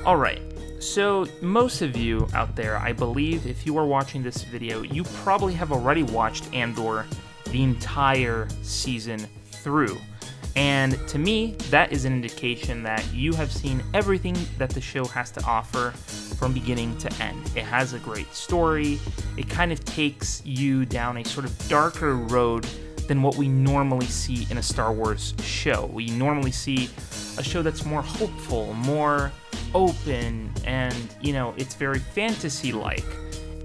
Alright, so most of you out there, I believe if you are watching this video, you probably have already watched Andor the entire season through. And to me, that is an indication that you have seen everything that the show has to offer from beginning to end. It has a great story. It kind of takes you down a sort of darker road than what we normally see in a Star Wars show. We normally see a show that's more hopeful, more open, and, it's very fantasy-like.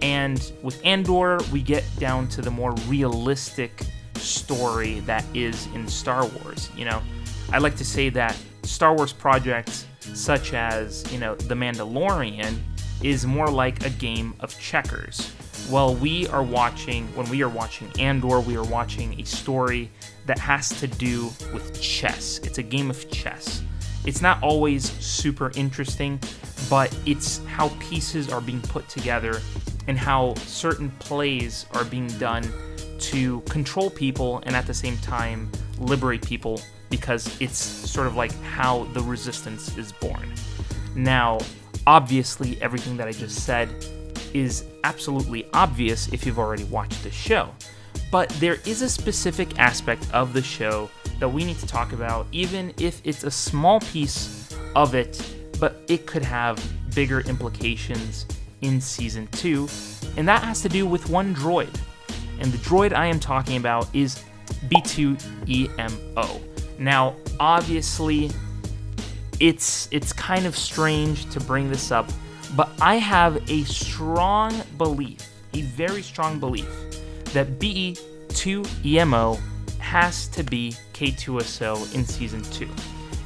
And with Andor, we get down to the more realistic story that is in Star Wars. I like to say that Star Wars projects such as, The Mandalorian is more like a game of checkers. When we are watching Andor, we are watching a story that has to do with chess. It's a game of chess. It's not always super interesting, but it's how pieces are being put together and how certain plays are being done to control people and at the same time liberate people, because it's sort of like how the resistance is born. Now, obviously, everything that I just said is absolutely obvious if you've already watched the show, but there is a specific aspect of the show that we need to talk about, even if it's a small piece of it, but it could have bigger implications in Season 2, and that has to do with one droid. And the droid I am talking about is B2EMO. Now, obviously, it's kind of strange to bring this up, but I have a very strong belief, that B2EMO has to be K2SO in Season 2.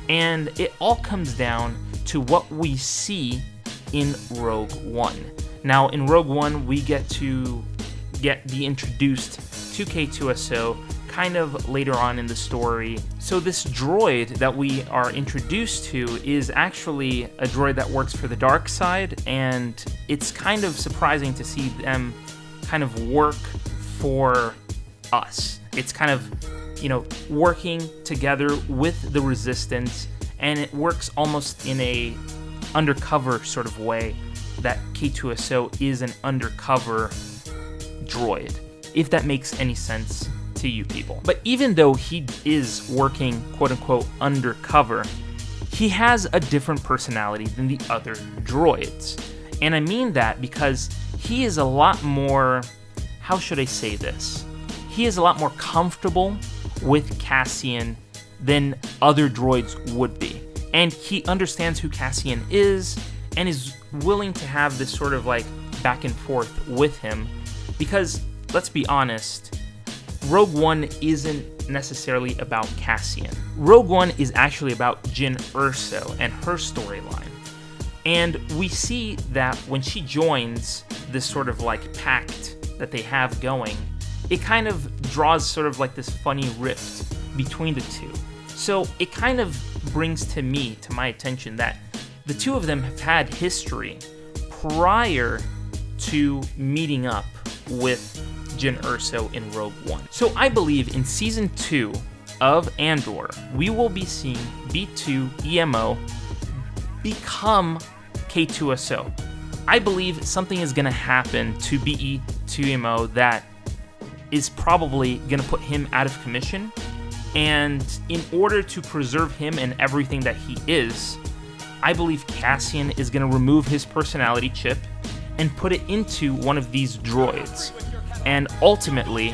And it all comes down to what we see in Rogue One. Now, in Rogue One, we get be introduced to K2SO kind of later on in the story. So this droid that we are introduced to is actually a droid that works for the dark side, and it's kind of surprising to see them kind of work for us. It's kind of, working together with the Resistance, and it works almost in a undercover sort of way, that K2SO is an undercover droid, if that makes any sense to you people. But even though he is working quote-unquote undercover, he has a different personality than the other droids. And I mean that because he is a lot more, how should I say this? He is a lot more comfortable with Cassian than other droids would be. And he understands who Cassian is and is willing to have this sort of like back and forth with him, because let's be honest, Rogue One isn't necessarily about Cassian. Rogue One is actually about Jyn Erso and her storyline. And we see that when she joins this sort of like pact that they have going, it kind of draws sort of like this funny rift between the two. So it kind of brings to my attention that the two of them have had history prior to meeting up with Jyn Erso in Rogue One. So I believe in Season 2 of Andor, we will be seeing B2EMO become K2SO. I believe something is going to happen to B2EMO that is probably going to put him out of commission, and in order to preserve him and everything that he is, I believe Cassian is going to remove his personality chip and put it into one of these droids. And ultimately,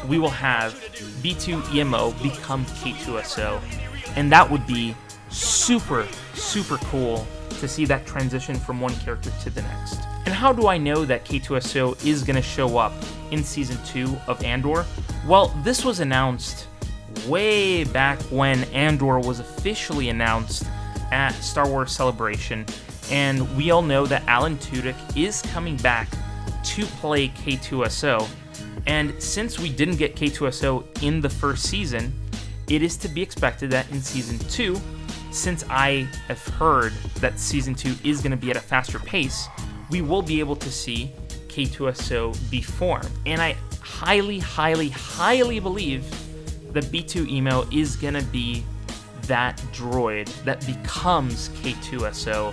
we will have B2EMO become K2SO. And that would be super, super cool to see that transition from one character to the next. And how do I know that K2SO is going to show up in Season 2 of Andor? Well, this was announced way back when Andor was officially announced at Star Wars Celebration, and we all know that Alan Tudyk is coming back to play K2SO, and since we didn't get K2SO in the first season, it is to be expected that in Season 2, since I have heard that Season 2 is going to be at a faster pace, we will be able to see K2SO be formed. And I highly, highly, highly believe that B2EMO is going to be that droid that becomes K2SO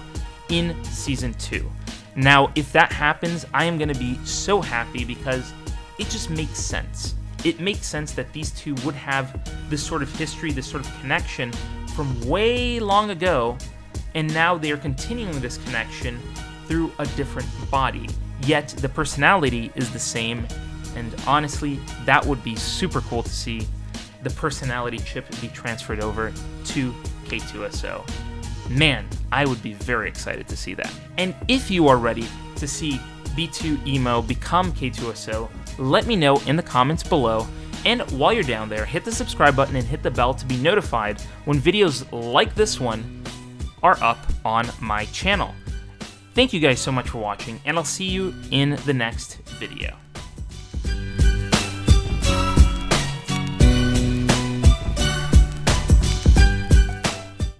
in Season 2. Now, if that happens, I am going to be so happy because it just makes sense. It makes sense that these two would have this sort of history, this sort of connection from way long ago, and now they are continuing this connection through a different body. Yet the personality is the same, and honestly, that would be super cool to see the personality chip be transferred over to K2SO. Man, I would be very excited to see that. And if you are ready to see B2 Emo become K2SO, let me know in the comments below. And while you're down there, hit the subscribe button and hit the bell to be notified when videos like this one are up on my channel. Thank you guys so much for watching, and I'll see you in the next video.